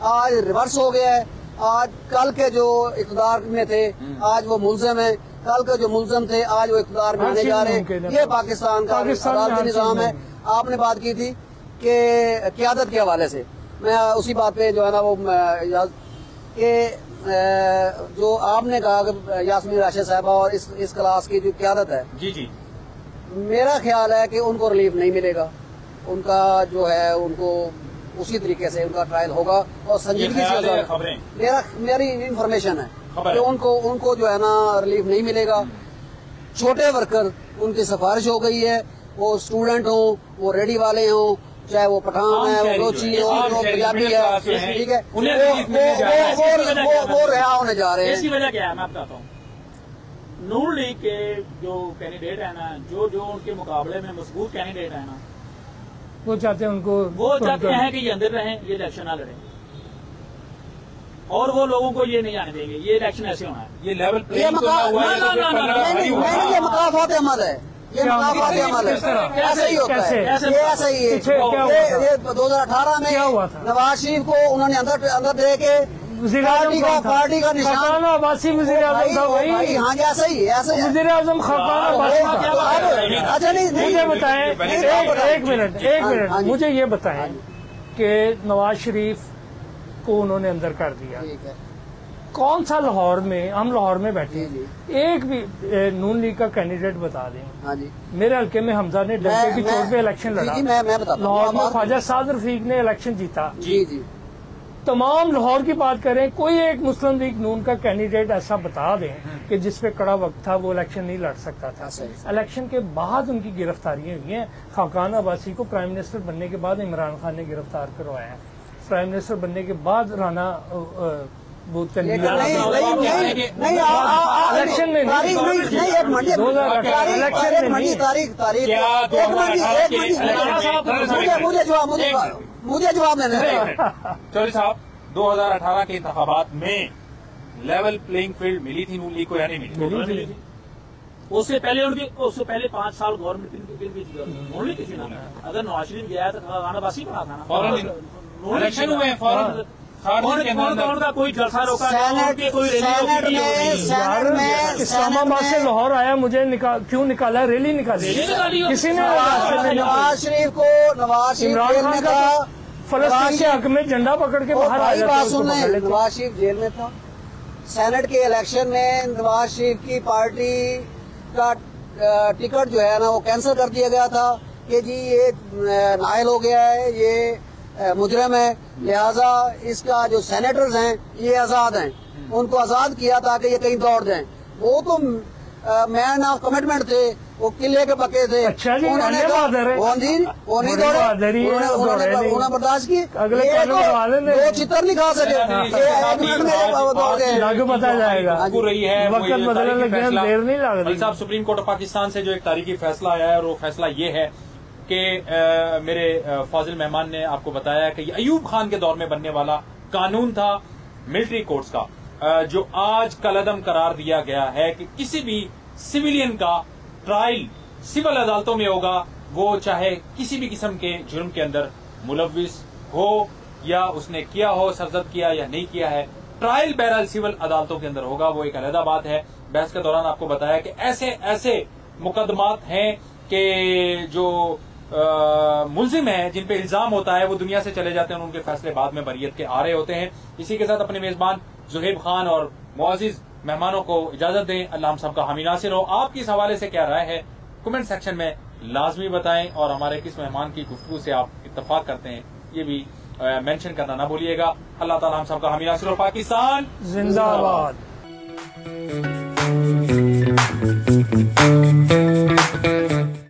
आज रिवर्स हो गया है। आज कल के जो इक़्तिदार में थे आज वो मुल्ज़िम है, कल के जो मुल्ज़िम थे आज वो इक़्तिदार में आने जा रहे हैं। ये पाकिस्तान का अदालती निज़ाम है। आपने बात की थी कि क़यादत के हवाले से, मैं उसी बात पे जो है ना वो कि जो आपने कहा कि यास्मीन राशिद साहबा और इस क्लास की जो क़यादत है, जी, मेरा ख्याल है कि उनको रिलीफ नहीं मिलेगा। उनका जो है उनको उसी तरीके से उनका ट्रायल होगा और संजीदगी से मेरी इंफॉर्मेशन है कि उनको जो है ना रिलीफ नहीं मिलेगा। छोटे वर्कर उनकी सिफारिश हो गई है, वो स्टूडेंट हो, वो रेडी वाले हो, चाहे वो पठान है, वो रोची हो, वो पंजाबी है, ठीक है, वो रिहा होने जा रहे हैं। इसकी वजह क्या है मैं बताता हूँ। नून लीग के जो कैंडिडेट है ना, जो उनके मुकाबले में मजबूत कैंडिडेट है ना, वो चाहते हैं कि ये अंदर रहें, ये इलेक्शन ना लड़े। और वो लोगों को ये नहीं आने देंगे। ये इलेक्शन ऐसे होना है। ये लेवल ये प्लेइंग तो ना हुआ है, तो फिर 15 नहीं, ये मकाफात अमल है, ये मकाफात अमल है, ऐसे ही होता है, ये ऐसा ही है। ये 2018 में नवाज शरीफ को उन्होंने अंदर दे के पार्टी का निशान अब्बासी वज़ीर आज़म था वही। हाँ जी, ऐसा ही ऐसे वज़ीर आज़म खाकान अब्बासी था। अच्छा नहीं मुझे बताएं, एक मिनट मुझे ये बताएं कि नवाज शरीफ को उन्होंने अंदर कर दिया, कौन सा लाहौर में, हम लाहौर में बैठे, एक भी नून लीग का कैंडिडेट बता दें। हाँ जी, मेरे हल्के में हमजा ने डंके की चोट पे इलेक्शन लड़ा, लाहौर में ख्वाजा साद रफीक ने इलेक्शन जीता। जी जी, तमाम लाहौर की बात करें, कोई एक मुस्लिम लीग नून का कैंडिडेट ऐसा बता दें कि जिसपे कड़ा वक्त था वो इलेक्शन नहीं लड़ सकता था। इलेक्शन के बाद उनकी गिरफ्तारियां हुई हैं। खाकान अब्बासी को प्राइम मिनिस्टर बनने के बाद इमरान खान ने गिरफ्तार करवाया है। प्राइम मिनिस्टर बनने के बाद राना इलेक्शन में मुझे जवाब देने चौधरी साहब, 2018 के इंतखाबात में लेवल प्लेइंग फील्ड मिली थी नून लीग को या नहीं मिली थी? उससे पहले 5 साल गवर्नमेंट भी थी ना। अगर नवाज शरीफ गया तो खाकान अब्बासी बना था ना। फौरन इलेक्शन हुए, फौरन का कोई जलसा रोका, इस्लामाबाद से लाहौर आया, मुझे क्यों निकाला? रैली निकाली किसी ने? नवाज शरीफ को इमरान खान का फलस्तीन के हक में झंडा पकड़ के बाहर आ बात सुनने। नवाज शरीफ जेल में था। सेनेट के इलेक्शन में नवाज शरीफ की पार्टी का टिकट जो है ना वो कैंसिल कर दिया गया था कि जी ये नायल हो गया है, ये मुजरिम है, लिहाजा इसका जो सेनेटर्स हैं ये आजाद हैं, उनको आजाद किया ताकि ये कहीं दौड़ जाएं। वो तो मैन ऑफ कमिटमेंट थे, वो किले के पक्के थे। अच्छा जी, उन्होंने वो नहीं दौड़े, उन्होंने बर्दाश्त की। दो चित्र नहीं खा सके, लागू पता जाएगा, वक्त बदलने लग गया, देर नहीं लग रही। साहब, सुप्रीम कोर्ट ऑफ पाकिस्तान से जो एक तारीखी फैसला आया है, और वो फैसला ये है कि मेरे फाजिल मेहमान ने आपको बताया कि ये अयूब खान के दौर में बनने वाला कानून था मिलिट्री कोर्ट्स का, जो आज कलअदम करार दिया गया है कि किसी भी सिविलियन का ट्रायल सिविल अदालतों में होगा, वो चाहे किसी भी किस्म के जुर्म के अंदर मुलव्विस हो या उसने किया हो, सरजद किया या नहीं किया है, ट्रायल बहरहाल सिविल अदालतों के अंदर होगा। वो एक अलग बात है। बहस के दौरान आपको बताया कि ऐसे ऐसे मुकदमात हैं कि जो मुलजिम है, जिन पे इल्जाम होता है, वो दुनिया से चले जाते हैं और उनके फैसले बाद में बरियत के आ रहे होते हैं। इसी के साथ अपने मेजबान ज़ुहैब खान और मुअज़्ज़िज़ मेहमानों को इजाजत दें। अल्लाह हम सबका हामी नासिर हो। आपकी इस हवाले से क्या राय है, कमेंट सेक्शन में लाजमी बताएं, और हमारे किस मेहमान की गुफ्तगू से आप इत्तफाक करते हैं ये भी मेंशन करना ना भूलिएगा। अल्लाह ताला हम सबका हामी नासिर हो। पाकिस्तान जिंदाबाद।